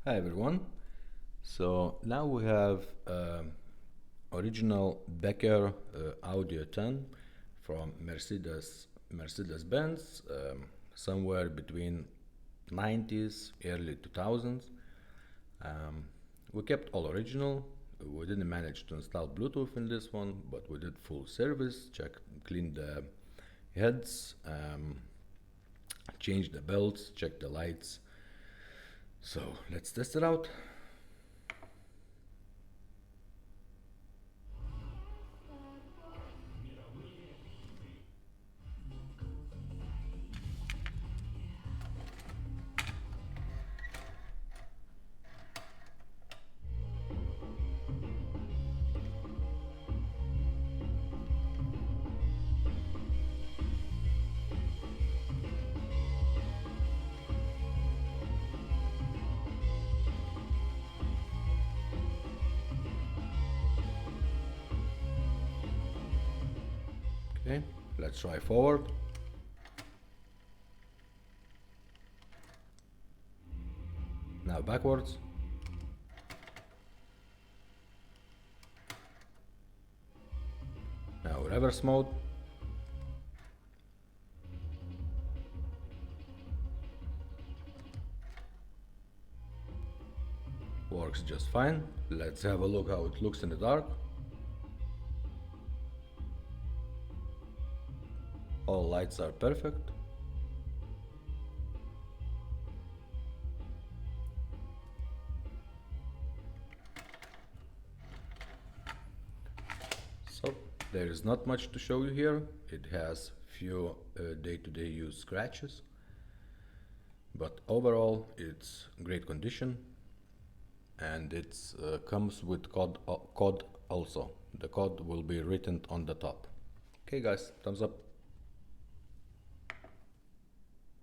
Hi everyone. So now we have original Becker Audio 10 from Mercedes-Benz, somewhere between 90s, early 2000s. Um, we kept all original. We didn't manage to install Bluetooth in this one, but we did full service, cleaned the heads, changed the belts, checked the lights. So let's test it out. Okay, let's try forward. Now backwards. Now reverse mode. Works just fine. Let's have a look how it looks in the dark. All lights are perfect. So there is not much to show you here. It has few day-to-day use scratches, but overall it's great condition, and it comes with code also. The code will be written on the top. Okay guys, thumbs up.